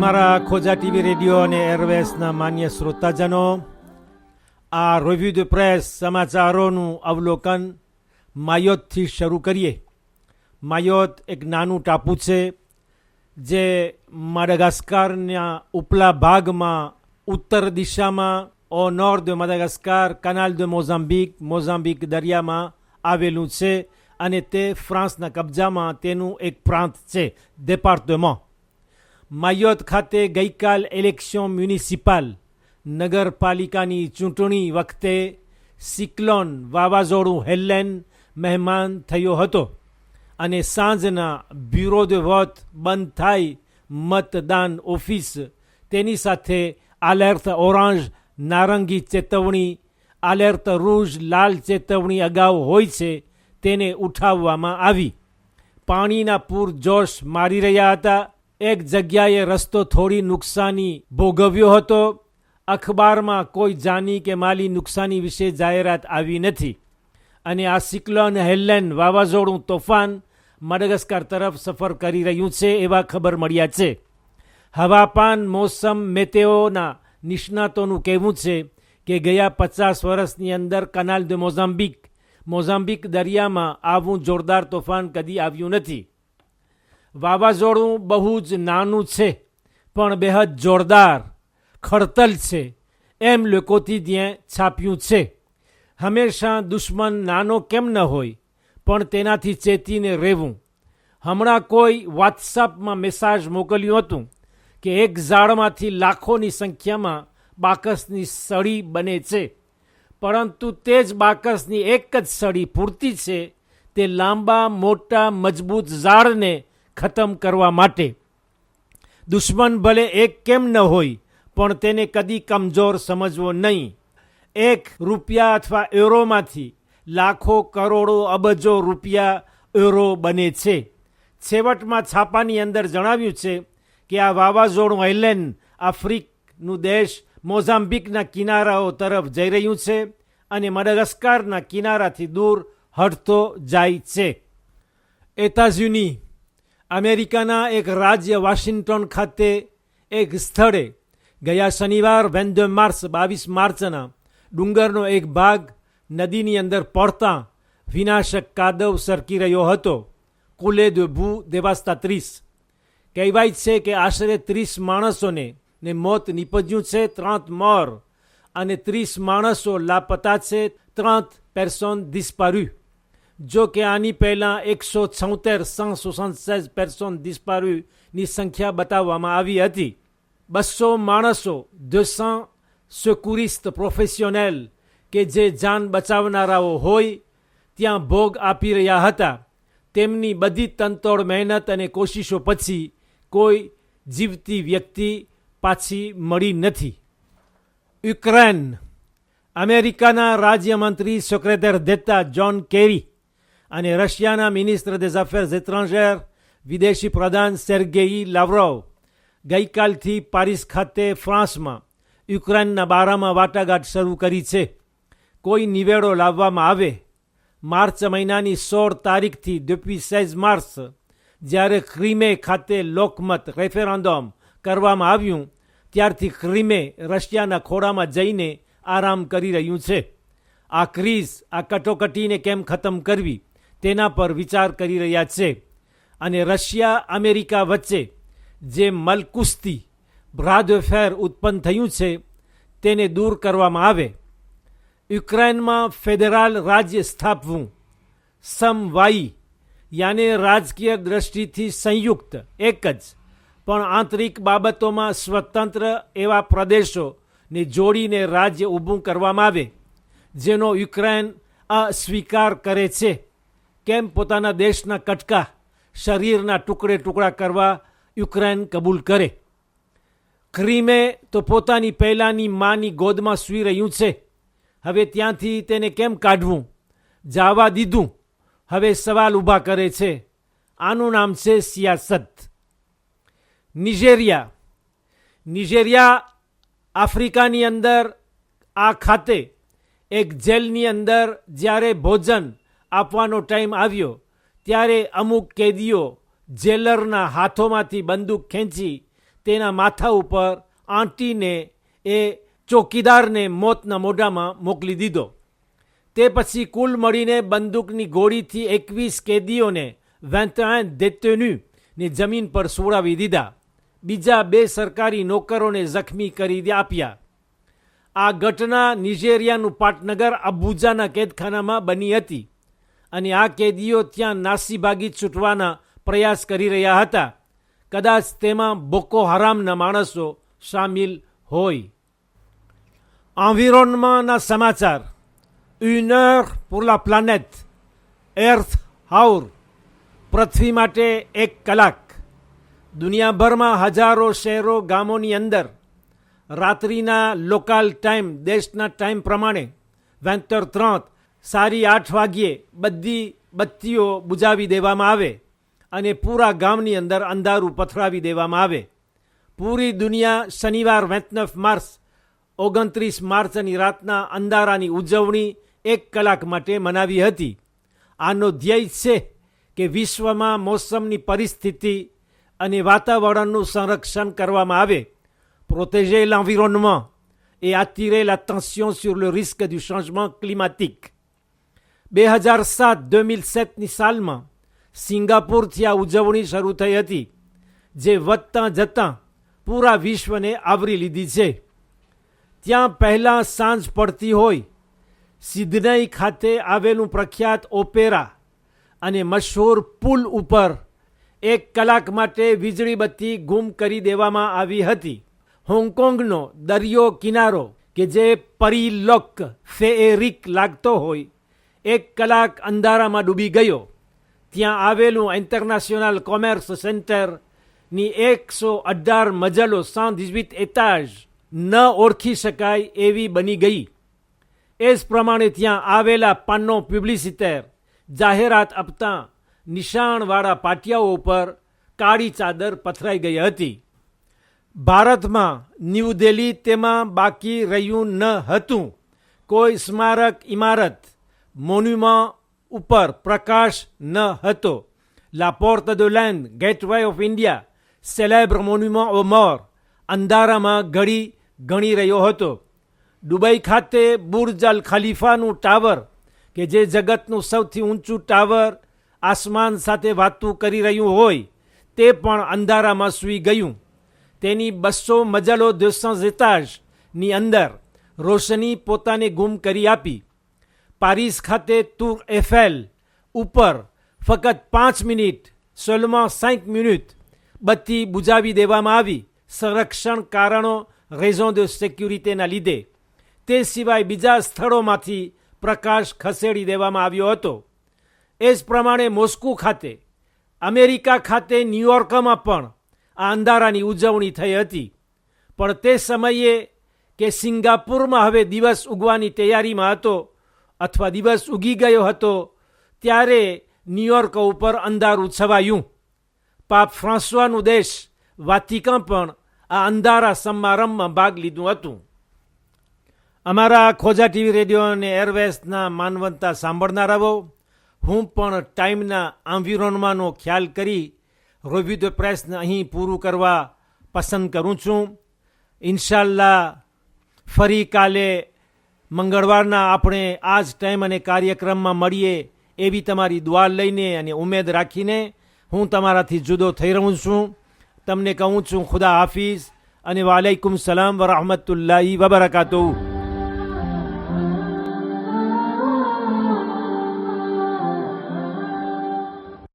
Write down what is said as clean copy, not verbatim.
અમારા ખોજા TV radio અને એરવેસના માન્ય શ્રોતાજનો, આ રિવ્યુ ધ પ્રેસ સમાચારોનું અવલોકન માયોતથી શરૂ કરીએ. માયોત એક નાનું ટાપુ છે જે માડાગાસ્કારના ઉપલા ભાગમાં ઉત્તર દિશામાં ઓ નોર્થ de માડાગાસ્કાર કનાલ de મોઝામ્બિક દરિયામાં આવેલું છે અને તે ફ્રાન્સના કબજામાં તેનું એક પ્રાંત છે, દેપાર્ટમેન્ટ. માયોત ખાતે ગઈકાલ ઇલેક્શન મ્યુનિસિપાલ નગરપાલિકાની ચૂંટણી વખતે સિક્લોન વાવાઝોડું હેલેન મહેમાન થયો હતો અને સાંજના બ્યુરો de vote બંધ થાય મતદાન ઓફિસ તેની સાથે આલેર્ટ ઓરાંજ નારંગી ચેતવણી, આલેર્ટ રૂજ લાલ ચેતવણી અગાઉ હોય છે તેને ઉઠાવવામાં આવી. પાણીના પૂર જોશ મારી રહ્યા હતા. એક જગ્યાએ રસ્તો થોડી નુકસાની ભોગવ્યો હતો. અખબારમાં કોઈ જાની કે માલી નુકસાની વિશે જાહેરાત આવી નથી અને આ સિક્લોન હેલેન વાવાઝોડું તોફાન માડાગાસ્કાર તરફ સફર કરી રહ્યું છે એવા ખબર મળ્યા છે. હવાપાન મોસમ મેટેઓના નિષ્ણાતોનું કહેવું છે કે ગયા 50 વર્ષની અંદર કનાલ de મોઝામ્બિક દરિયામાં આવું જોરદાર તોફાન કદી આવ્યું નથી. વાવાઝોડું બહુ જ નાનું છે પણ બેહદ જોરદાર ખડતલ છે એમ લોકોથી ત્યાં છાપ્યું છે. હંમેશા દુશ્મન નાનો કેમ ન હોય પણ તેનાથી ચેતીને રહેવું. હમણાં કોઈ વોટ્સઅપમાં મેસેજ મોકલ્યું હતું કે એક ઝાડમાંથી લાખોની સંખ્યામાં બાકસની સળી બને છે, પરંતુ તે જ બાકસની એક જ સળી પૂરતી છે તે લાંબા મોટા મજબૂત ઝાડને ખતમ કરવા માટે. દુશ્મન ભલે એક કેમ ન હોય પણ તેને કદી કમજોર સમજવો નહીં. ₹1 અથવા યુરોમાંથી લાખો કરોડો અબજો રૂપિયા યુરો બને છે. છેવટમાં છાપાની અંદર જણાવ્યું છે કે આ વાવાઝોડું હેલેન આફ્રિકનું દેશ મોઝામ્બિકના કિનારાઓ તરફ જઈ રહ્યું છે અને માડાગાસ્કારના કિનારાથી દૂર હટતો જાય છે. એતાઝયુની અમેરિકાના એક રાજ્ય વોશિંગ્ટન ખાતે એક સ્થળે ગયા શનિવાર 22 માર્ચના ડુંગરનો એક ભાગ નદીની અંદર પડતા વિનાશક કાદવ સરકી રહ્યો હતો. કુલે de boue dévastatrice. કહેવાય છે કે આશરે 30 માણસોને મોત નીપજ્યું છે, 30 મોર અને 30 માણસો લાપતા છે, 30 personnes disparues. જો કે આની પહેલાં 176 personnes disparues ની સંખ્યા બતાવવામાં આવી હતી. 200 માણસો 200 secouristes professionnels કે જે જાન બચાવનારાઓ હોય ત્યાં ભોગ આપી રહ્યા હતા. તેમની બધી તનતોડ મહેનત અને કોશિશો પછી કોઈ જીવતી વ્યક્તિ પાછી મળી નથી. યુક્રેન અમેરિકાના રાજ્યમંત્રી સેક્રેટર d'État જ્હોન કેરી અને રશિયાના મિનિસ્ટર des Affaires étrangères વિદેશી પ્રધાન સેર્ગેઈ લાવ્રોવ ગઈકાલથી પારિસ ખાતે ફ્રાન્સમાં યુક્રેનના બારામાં વાટાઘાટ શરૂ કરી છે. કોઈ નિવેડો લાવવામાં આવે. માર્ચ મહિનાની 16 તારીખથી depuis 16 માર્ચ જ્યારે ક્રિમે ખાતે લોકમત રેફેરેન્ડમ કરવામાં આવ્યું ત્યારથી ક્રિમે રશિયાના ખોળામાં જઈને આરામ કરી રહ્યું છે. આ ક્રીઝ, આ કટોકટીને કેમ ખતમ કરવી તેના પર વિચાર કરી રહ્યા છે અને રશિયા અમેરિકા વચ્ચે જે મલકુસ્તી બ્રા de fer ઉત્પન્ન થયું છે તેને દૂર કરવામાં આવે. યુક્રેનમાં ફેડરલ રાજ્ય સ્થાપવું, સમવાયી યાને રાજકીય દ્રષ્ટિથી સંયુક્ત એક જ પણ આંતરિક બાબતોમાં સ્વતંત્ર એવા પ્રદેશોને જોડીને રાજ્ય ઊભું કરવામાં આવે જેનો યુક્રેન અસ્વીકાર કરે છે. કેમ પોતાના દેશના કટકા, શરીરના ટુકડા કરવા યુક્રેન કબૂલ કરે. ક્રિમે તો પોતાની પહેલાની માની ગોદમાં સૂઈ રહ્યું છે. હવે ત્યાંથી તેને કેમ કાઢવું? જવા દીધું. હવે સવાલ ઊભા કરે છે. આનું નામ છે સિયાસત. નિજેરિયા આફ્રિકાની અંદર આ ખાતે એક જેલની અંદર જ્યારે ભોજન આપવાનો ટાઈમ આવ્યો ત્યારે અમુક કેદીઓ જેલરના હાથોમાંથી બંદૂક ખેંચી તેના માથા ઉપર આંટીને એ ચોકીદારને મોતના મોઢામાં મોકલી દીધો. તે પછી કુલ મળીને બંદૂકની ગોળીથી 21 કેદીઓને 21 détenus જમીન પર સુવડાવી દીધા. બીજા 2 સરકારી નોકરોને જખમી કરી આપ્યા. આ ઘટના નિજેરિયાનું પાટનગર અબુજાના કેદખાનામાં બની હતી અને આ કેદીઓ ત્યાં નાસીભાગી છૂટવાના પ્રયાસ કરી રહ્યા હતા. કદાચ તેમાં બોકો હરામના માણસો સામેલ હોય. એન્વિરોનમેન્ટના સમાચાર. une heure pour la planète. એર્થ હાઉર. પૃથ્વી માટે 1 કલાક. દુનિયાભરમાં હજારો શહેરો ગામોની અંદર રાત્રિના લોકલ ટાઈમ દેશના ટાઈમ પ્રમાણે 20h30 સારી 8 વાગ્યે બધી બત્તીઓ બુજાવી દેવામાં આવે અને પૂરા ગામની અંદર અંધારું પથરાવી દેવામાં આવે. પૂરી દુનિયા શનિવાર 29 માર્ચ 29 માર્ચની રાતના અંધારાની ઉજવણી 1 કલાક માટે મનાવી હતી. આનો ધ્યેય છે કે વિશ્વમાં મોસમની પરિસ્થિતિ અને વાતાવરણનું સંરક્ષણ કરવામાં આવે. protéger l'environnement et attirer l'attention sur le risque du changement climatique. 2007-2007ની સાલમાં સિંગાપુરથી આ ઉજવણી શરૂ થઈ હતી, જે વધતા જતાં પૂરા વિશ્વને આવરી લીધી છે. ત્યાં પહેલાં સાંજ પડતી હોય સિડની ખાતે આવેલું પ્રખ્યાત ઓપેરા અને મશહૂર પુલ ઉપર 1 કલાક માટે વીજળી બત્તી ગુમ કરી દેવામાં આવી હતી. હોંગકોંગનો દરિયો કિનારો કે જે પરીલોક ફેએરિક લાગતો હોય 1 કલાક અંધારામાં ડૂબી ગયો. ત્યાં આવેલું ઇન્ટરનેશનલ કોમર્સ સેન્ટરની 118 મજલો 118 એતાજ ન ઓળખી શકાય એવી બની ગઈ. એ જ પ્રમાણે ત્યાં આવેલા પાનો પ્યુબ્લિસિટેર જાહેરાત આપતા નિશાણવાળા પાટિયાઓ ઉપર કાળી ચાદર પથરાઈ ગઈ હતી. ભારતમાં ન્યૂ દિલ્હી તેમાં બાકી રહ્યું ન હતું. કોઈ સ્મારક ઇમારત મોન્યુમેન્ટ ઉપર પ્રકાશ ન હતો. La Porte de l'Inde, Gateway of India, célèbre monument aux morts અંધારામાં ઘડી ગણી રહ્યો હતો. દુબઈ ખાતે બુર્જ અલ ખલીફાનું ટાવર કે જે જગતનું સૌથી ઊંચું ટાવર આસમાન સાથે વાતું કરી રહ્યું હોય તે પણ અંધારામાં સૂઈ ગયું. તેની 200 મજલો 200 એતાજની અંદર રોશની પોતાને ગુમ કરી આપી. પારિસ ખાતે ટૂર એફેલ ઉપર ફક્ત 5 મિનિટ seulement 5 મિનિટ બત્તી બુજાવી દેવામાં આવી સંરક્ષણ કારણો રેઝોન de sécuritéના લીધે. તે સિવાય બીજા સ્થળોમાંથી પ્રકાશ ખસેડી દેવામાં આવ્યો હતો. એ જ પ્રમાણે મોસ્કો ખાતે, અમેરિકા ખાતે, ન્યૂયોર્કમાં પણ આ અંધારાની ઉજવણી થઈ હતી. પણ તે સમયે કે સિંગાપુરમાં હવે દિવસ ઉગવાની તૈયારીમાં હતો અથવા દિવસ ઉગી ગયો હતો ત્યારે ન્યૂયોર્ક ઉપર અંધારું છવાયું. પાપ ફ્રાન્સવાનું દેશ વાતિકન પણ આ અંધારા સમારંભમાં ભાગ લીધું હતું. અમારા ખોજા ટીવી રેડિયો અને એરવેસના માનવંતા સાંભળનારાઓ, હું પણ ટાઈમના એન્વિરોનમેન્ટનો ખ્યાલ કરી રિવ્યુ ધ પ્રેસને અહીં પૂરું કરવા પસંદ કરું છું. ઇન્શાલ્લાહ ફરી કાલે મંગળવારના આપણે આ જ ટાઈમ અને કાર્યક્રમમાં મળીએ એવી તમારી દુઆ લઈને અને ઉમેદ રાખીને હું તમારાથી જુદો થઈ રહું છું. તમને કહું છું ખુદા હાફિઝ અને વાલેકુમ સલામ વરહમતુલ્લાહી વબરકાતુહુ.